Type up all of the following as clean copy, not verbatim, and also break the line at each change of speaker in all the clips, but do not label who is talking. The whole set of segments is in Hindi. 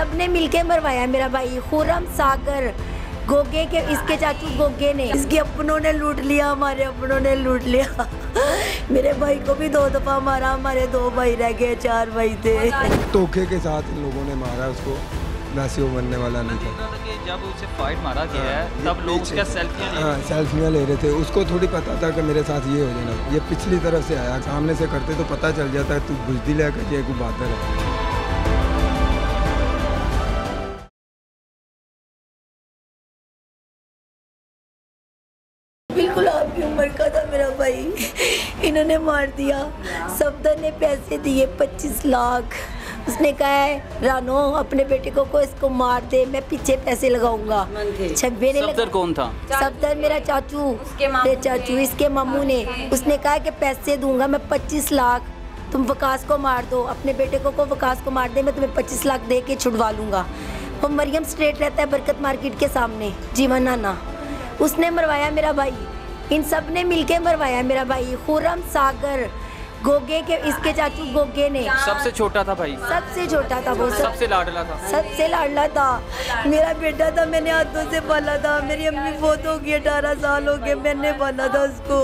सब ने मिलके मरवाया मेरा भाई खुर्रम सागर गोगे के, इसके चाचू गोगे ने, इसके अपनों ने लूट लिया, हमारे अपनों ने लूट लिया। मेरे भाई को भी 2 दफा मारा, हमारे 2 भाई रह गए, 4 भाई थे।
धोखे के साथ इन लोगों ने मारा उसको, वैसे वो मरने वाला नहीं था।
कि जब उसे फाइट मारा गया है तब लोग उसका
सेल्फियाँ ले रहे थे। उसको थोड़ी पता था कि मेरे साथ ये हो जाना। ये पिछली तरफ से आया, सामने से करते तो पता चल जाता है तू बुजदिल है कि ये कोई बहादुर है।
बिल्कुल आपकी उम्र का था मेरा भाई, इन्होंने मार दिया। सफदर ने पैसे दिए 25 लाख। उसने कहा है रानो अपने बेटे को इसको मार दे, मैं पीछे पैसे लगाऊंगा।
सफदर कौन था?
सफदर मेरा चाचू, मेरे चाचू, इसके मामू ने। उसने कहा कि पैसे दूंगा मैं 25 लाख, तुम वकास को मार दो, अपने बेटे को वकास को मार दे, मैं तुम्हें 25 लाख दे के छुड़वा लूँगा। वो मरियम स्ट्रेट रहता है बरकत मार्केट के सामने, जीवन नाना। उसने मरवाया मेरा भाई, इन सब ने मिलके मरवाया मेरा भाई खुर्रम सागर गोगे के, इसके चाचू गोगे ने।
सबसे छोटा था भाई? सबसे
छोटा था वो,
सबसे लाडला था?
सबसे लाडला था। मेरा बेटा था, मैंने हाथों से पाला था। मेरी अम्मी बहुत हो गई, 18 साल हो गए, मैंने पाला था उसको।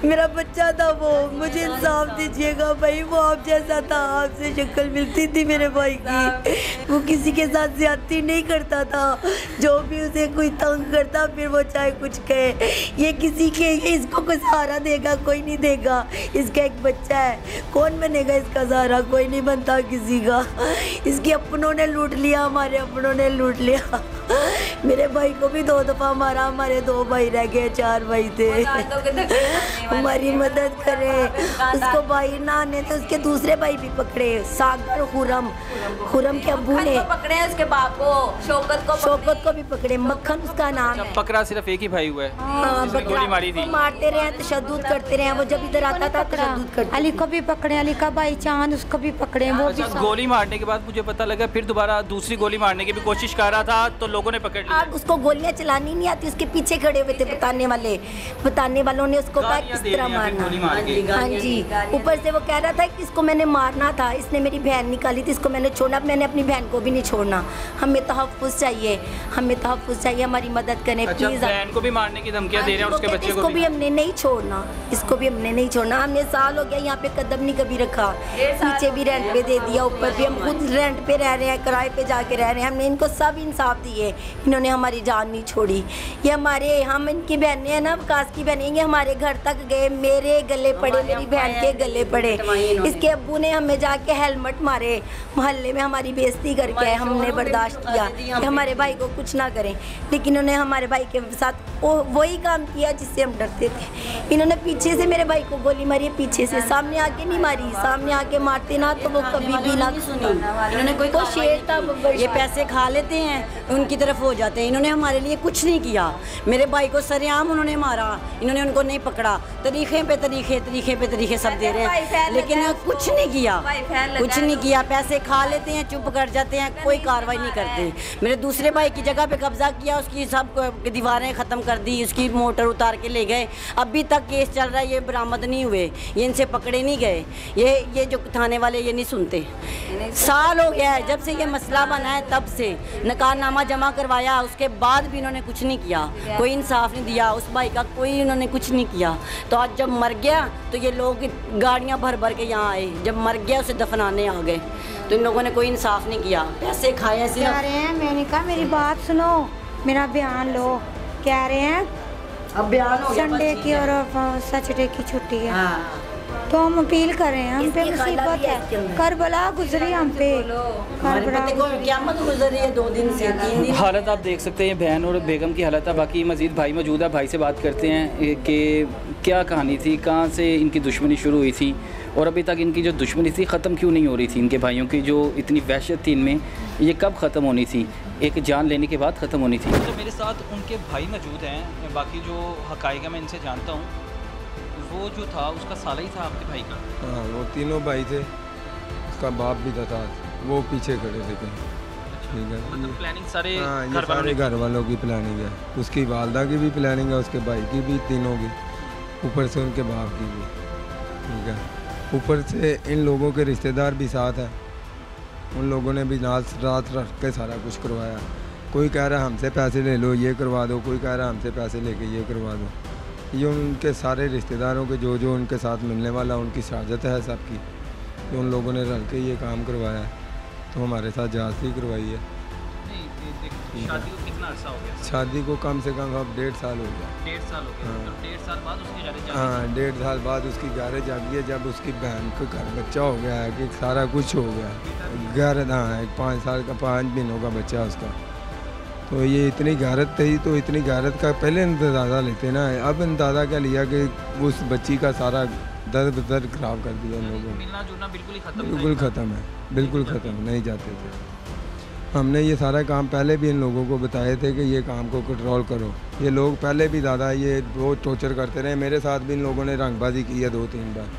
मेरा बच्चा था वो। मुझे इंसाफ दीजिएगा भाई, वो आप जैसा था, आपसे शक्ल मिलती थी मेरे भाई की। वो किसी के साथ ज्यादती नहीं करता था, जो भी उसे कोई तंग करता फिर वो चाहे कुछ कहे। ये किसी के, इसको कोई सहारा देगा कोई नहीं देगा। इसका एक बच्चा है, कौन बनेगा इसका सहारा? कोई नहीं बनता किसी का। इसके अपनों ने लूट लिया, हमारे अपनों ने लूट लिया। मेरे भाई को भी 2 दफा मारा, हमारे 2 भाई रह गए, 4 भाई थे। हमारी मदद करें। उसको भाई ना आने तो उसके दूसरे भाई भी पकड़े, सागर खुर्रम के अब्बू ने
पकड़े, उसके बाप को
शौकत को भी पकड़े। मक्खन उसका नाम है।
पकड़ा सिर्फ एक ही भाई हुआ है?
हाँ,
गोली मारी थी।
मारते रहे, तशद्दुद करते रहे। वो जब इधर आता था तशद्दुद करते।
अली को भी पकड़े, अली का भाई चांद, उसको भी पकड़े। वो भी
गोली मारने के बाद मुझे पता लगा फिर दोबारा दूसरी गोली मारने की भी कोशिश कर रहा था, तो लोगों ने पकड़ लिया।
उसको गोलियां चलानी नहीं आती, उसके पीछे खड़े हुए थे बताने वालों ने उसको कहा किस तरह मारना। हाँ जी, ऊपर से वो कह रहा था कि इसको मैंने मारना था, इसने मेरी बहन निकाली थी, इसको मैंने छोड़ना, मैंने अपनी बहन को भी नहीं छोड़ना। हमें तहफ़्फ़ुज़ चाहिए, हमारी मदद करें प्लीज।
बहन को भी मारने की धमकियां दे रहे हैं, उसके बच्चे को
भी हमने नहीं छोड़ना, इसको भी हमने नहीं छोड़ना। हमने साल हो गया यहाँ पे कदम नहीं कभी रखा, नीचे भी रेंट पे दे दिया, ऊपर भी हम खुद रेंट पे रह रहे हैं, किराए पे जाके रह रहे हैं। हमने इनको सब इंसाफ दिए, इन्होंने हमारी जान नहीं छोड़ी। ये हम इनकी बहनें हैं ना, वकास की बहनें, ये हमारे घर तक गए, मेरे गले पड़े, मेरी बहन के गले पड़े। इसके अब्बू ने हमें जाके हेलमेट मारे, मोहल्ले में हमारी बेइज्जती करके आए। हमने बर्दाश्त किया कि हमारे भाई को कुछ ना करें, लेकिन उन्होंने हमारे भाई के साथ वही काम किया जिससे हम डरते थे। इन्होंने पीछे से मेरे भाई को गोली मारी, पीछे से, सामने आके नहीं मारी। सामने आके मारते ना तो वो कभी भी ना सुनी।
इन्होंने कोई
तो शेर था,
ये पैसे खा लेते हैं, उनकी तरफ हो जाते हैं। इन्होंने हमारे लिए कुछ नहीं किया। मेरे भाई को सरेआम उन्होंने मारा, इन्होंने उनको नहीं पकड़ा। तरीके पे तरीके सब दे रहे हैं, लेकिन कुछ नहीं किया। पैसे खा लेते हैं, चुप कर जाते हैं, कोई कार्रवाई नहीं करते। मेरे दूसरे भाई की जगह पे कब्जा किया, उसकी सब दीवारें ख़त्म कर दी, उसकी मोटर उतार के ले गए। अभी तक केस चल रहा है, ये बरामद नहीं हुए, ये इनसे पकड़े नहीं गए। ये जो थाने वाले ये नहीं सुनते। साल हो गया है जब से ये मसला बना है, तब से नकारनामा जमा करवाया, उसके बाद भी इन्होंने कुछ नहीं किया, कोई इंसाफ नहीं दिया। उस भाई का कोई इन्होंने कुछ नहीं किया। तो आज जब मर गया तो ये लोग गाड़ियाँ भर भर के यहाँ आए, जब मर गया उसे दफनाने आ गए, तो इन लोगों ने कोई इंसाफ नहीं किया। पैसे खाए ऐसे
कह रहे हैं। मैंने कहा मेरी बात सुनो, मेरा बयान लो। कह रहे हैं
अब बयान हो गया,
संडे की और सैटरडे की छुट्टी है। हाँ। तो हम अपील कर रहे हैं, हम पे मुसीबत है, करबला गुजरी हम पे,
क़यामत गुजरी है 2 दिन से 3 दिन।
हालत आप देख सकते हैं बहन और बेगम की हालत है। बाकी मजीद भाई मौजूद है, भाई से बात करते हैं कि क्या कहानी थी, कहाँ से इनकी दुश्मनी शुरू हुई थी और अभी तक इनकी जो दुश्मनी थी ख़त्म क्यों नहीं हो रही थी। इनके भाइयों की जो इतनी वहशत थी इनमें, ये कब ख़त्म होनी थी, एक जान लेने के बाद ख़त्म होनी थी। तो मेरे साथ उनके भाई मौजूद हैं, बाकी जो हक़ाइक़ मैं इनसे जानता हूँ। वो जो था उसका साला ही था आपके भाई का?
हाँ, वो तीनों भाई थे, उसका बाप भी था, वो पीछे खड़े थे। ठीक है,
मतलब प्लानिंग सारे
घर वालों की प्लानिंग है, उसकी वालदा की भी प्लानिंग है, उसके भाई की भी, तीनों की, ऊपर से उनके बाप की भी। ठीक है, ऊपर से इन लोगों के रिश्तेदार भी साथ हैं। उन लोगों ने भी रात रख के सारा कुछ करवाया। कोई कह रहा है हमसे पैसे ले लो ये करवा दो, कोई कह रहा है हमसे पैसे लेके ये करवा दो। ये उनके सारे रिश्तेदारों के जो जो उनके साथ मिलने वाला उनकी शहादत है सबकी, तो उन लोगों ने रल के ये काम करवाया है। तो हमारे साथ जांच करवाई है।
शादी को कितना अर्सा हो गया?
शादी को कम से कम अब 1.5 साल हो गया।
1.5 साल हो गया।
हाँ।
तो 1.5 साल बाद उसकी गारज
हाँ 1.5 साल बाद उसकी गारज आ गई है, जब उसकी बहन को घर बच्चा हो गया है कि सारा कुछ हो गया। गारज हाँ 5 साल का 5 महीनों का बच्चा उसका। तो ये इतनी गारत थी, तो इतनी गारत का पहले अंदाज़ा लेते ना, अब अंदाज़ा क्या लिया कि उस बच्ची का सारा दर्द ख़राब कर दिया उन लोगों ने।
मिलना जुलना बिल्कुल ही खत्म।
बिल्कुल ख़त्म है, बिल्कुल ख़त्म, नहीं जाते थे। हमने ये सारा काम पहले भी इन लोगों को बताए थे कि ये काम को कंट्रोल करो। ये लोग पहले भी ज़्यादा ये बहुत टॉर्चर करते रहे। मेरे साथ भी इन लोगों ने रंगबाजी की है 2-3 बार,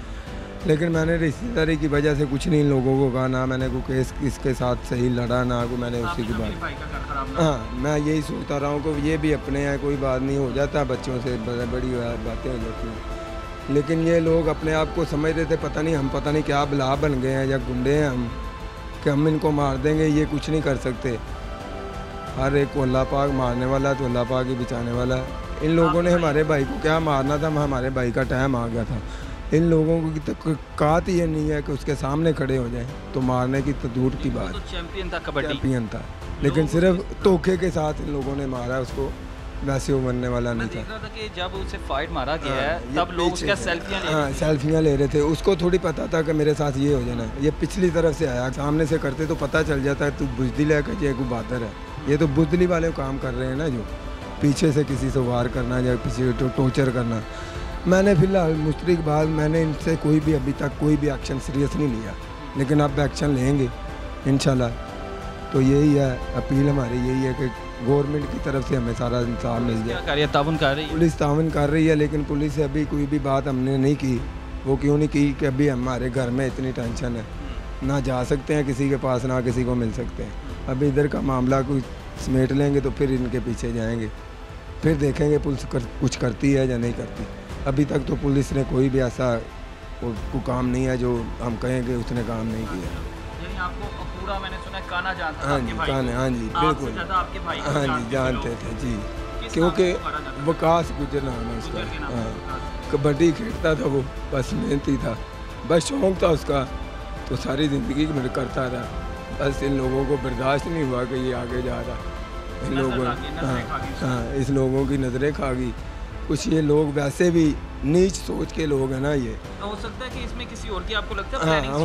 लेकिन मैंने रिश्तेदारी की वजह से कुछ नहीं इन लोगों को कहा, ना मैंने कोई केस इसके साथ सही लड़ा, ना को मैंने उसी की बात। हाँ मैं यही सोचता रहा हूँ कि ये भी अपने हैं, कोई बात नहीं, हो जाता बच्चों से बड़ी बातें हो जाती हैं। लेकिन ये लोग अपने आप को समझ रहे थे पता नहीं हम पता नहीं क्या बला बन गए हैं या गुंडे हैं हम, कि हम इनको मार देंगे, ये कुछ नहीं कर सकते। हर एक को अल्लाह पाक मारने वाला तो अल्लाह पाक ही बचाने वाला है। इन लोगों ने हमारे भाई को क्या मारना था, हमारे भाई का टाइम आ गया था। इन लोगों की तो कात ही ये नहीं है कि उसके सामने खड़े हो जाएं, तो मारने की तो दूर की बात।
तो चैंपियन था, कबड्डी
चैंपियन था, लेकिन सिर्फ धोखे के साथ इन लोगों ने मारा उसको, वैसे वो मरने वाला नहीं था।
देख रहा था कि जब उसे फाइट मारा गया है तब लोग उसका सेल्फियां ले
हाँ सेल्फियाँ ले रहे थे। उसको थोड़ी पता था कि मेरे साथ ये हो जाना है। ये पिछली तरफ से आया, सामने से करते तो पता चल जाता है तू बुजदिल है कि ये को बहादुर है। ये तो बुजदिली वाले काम कर रहे हैं ना, जो पीछे से किसी से वार करना या पीछे टॉर्चर करना। मैंने फ़िलहाल मुश्तरी के बाद मैंने इनसे कोई भी अभी तक कोई भी एक्शन सीरियस नहीं लिया, लेकिन अब एक्शन लेंगे इंशाल्लाह। तो यही है अपील हमारी, यही है कि गवर्नमेंट की तरफ से हमें सारा इंसाफ मिल जाए।
क्या ताउन कर रही है?
पुलिस ताउन कर रही है, लेकिन पुलिस से अभी कोई भी बात हमने नहीं की। वो क्यों नहीं की कि अभी हमारे घर में इतनी टेंशन है, ना जा सकते हैं किसी के पास, ना किसी को मिल सकते हैं। अभी इधर का मामला कुछ समेट लेंगे तो फिर इनके पीछे जाएंगे, फिर देखेंगे पुलिस कुछ करती है या नहीं करती। अभी तक तो पुलिस ने कोई भी ऐसा को काम नहीं है जो हम कहें कि उसने काम नहीं किया।
यानी आपको पूरा मैंने सुना है काना जानता था
हाँ
आपके
जी,
भाई
काना, हाँ जी बिल्कुल,
आपके भाई को
हाँ जी जानते थे जी, क्योंकि वकास गुजर नाम है उसका। हाँ कबड्डी खेलता था वो, बस मेहनती था, बस शौक था उसका, तो सारी ज़िंदगी में करता रहा। बस इन लोगों को बर्दाश्त नहीं हुआ कि ये आगे जा रहा। इन लोगों हाँ इस लोगों की नज़रें खा गई। कुछ ये लोग वैसे भी नीच सोच के लोग हैं ना, ये
हो सकता है कि इसमें किसी और की आपको लगता है
हाँ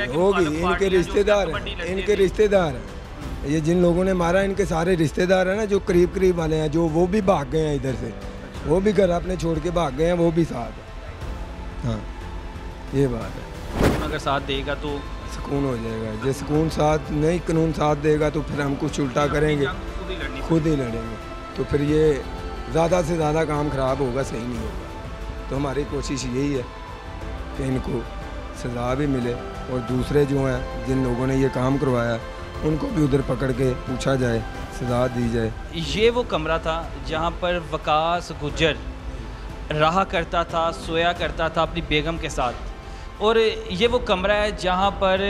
होगी, इनके रिश्तेदार हैं, इनके रिश्तेदार हैं। ये जिन लोगों ने मारा इनके सारे रिश्तेदार हैं ना, जो करीब करीब वाले हैं, जो वो भी भाग गए हैं इधर से, वो भी घर अपने छोड़ के भाग गए हैं, वो भी साथ है। हाँ ये बात है।
अगर साथ देगा तो
सुकून हो जाएगा। जो सुकून साथ नहीं, कानून साथ देगा तो फिर हम कुछ उल्टा करेंगे, खुद ही लड़ेंगे, तो फिर ये ज़्यादा से ज़्यादा काम ख़राब होगा, सही नहीं होगा। तो हमारी कोशिश यही है कि इनको सज़ा भी मिले, और दूसरे जो हैं जिन लोगों ने ये काम करवाया उनको भी उधर पकड़ के पूछा जाए, सज़ा दी जाए।
ये वो कमरा था जहाँ पर वकास गुजर रहा करता था, सोया करता था अपनी बेगम के साथ, और ये वो कमरा है जहाँ पर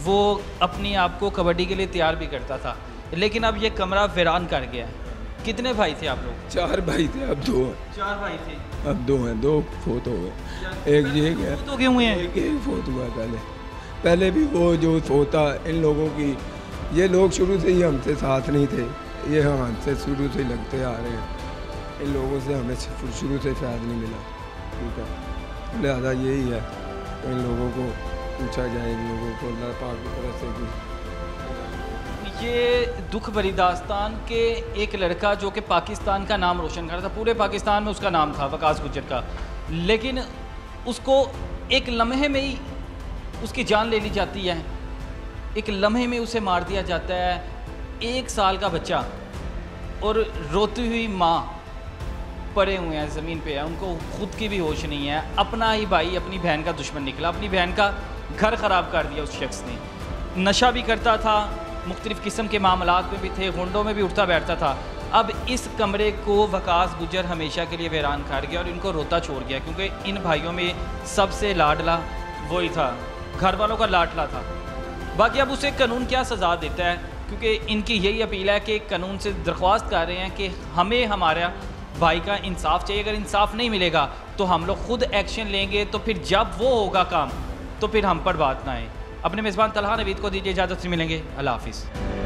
वो अपनी आप को कबड्डी के लिए तैयार भी करता था। लेकिन अब ये कमरा वीरान कर गया है। कितने भाई थे आप लोग?
4 भाई थे, अब 2 हैं।
4 भाई थे,
अब 2 हैं, 2 फोत हो गए, एक ये गया,
तो क्यों हुए हैं?
एक फोत हुआ पहले भी वो जो फोता इन लोगों की, ये लोग शुरू से ही हमसे साथ नहीं थे, ये हम हमसे शुरू से लगते आ रहे हैं। इन लोगों से हमें शुरू से फायदा नहीं मिला, ठीक है। लिहाजा यही है, इन लोगों को पूछा जाए, इन लोगों को अल्लाह पाक की तरफ से भी।
ये दुख भरी दास्तान के एक लड़का जो कि पाकिस्तान का नाम रोशन कर रहा था, पूरे पाकिस्तान में उसका नाम था वकास गुजर का, लेकिन उसको एक लम्हे में ही उसकी जान ले ली जाती है, एक लम्हे में उसे मार दिया जाता है। 1 साल का बच्चा और रोती हुई माँ पड़े हुए हैं, ज़मीन पे है, उनको खुद की भी होश नहीं है। अपना ही भाई अपनी बहन का दुश्मन निकला, अपनी बहन का घर ख़राब कर दिया उस शख्स ने। नशा भी करता था, मुख्तलिफ़ किस्म के मामलात में भी थे, गुंडों में भी उठता बैठता था। अब इस कमरे को वकास गुजर हमेशा के लिए वीरान कर गया और इनको रोता छोड़ गया, क्योंकि इन भाइयों में सबसे लाडला वही था, घर वालों का लाडला था,
बाकी अब उसे कानून क्या सज़ा देता है, क्योंकि इनकी यही अपील है कि कानून से दरख्वास्त कर रहे हैं कि हमें हमारा भाई का इंसाफ चाहिए। अगर इंसाफ नहीं मिलेगा तो हम लोग खुद एक्शन लेंगे, तो फिर जब वो होगा काम तो फिर हम पर बात ना आए। अपने मेज़बान तलहा नवीद को दीजिए इजाज़त, से मिलेंगे। अल्लाह हाफिज़।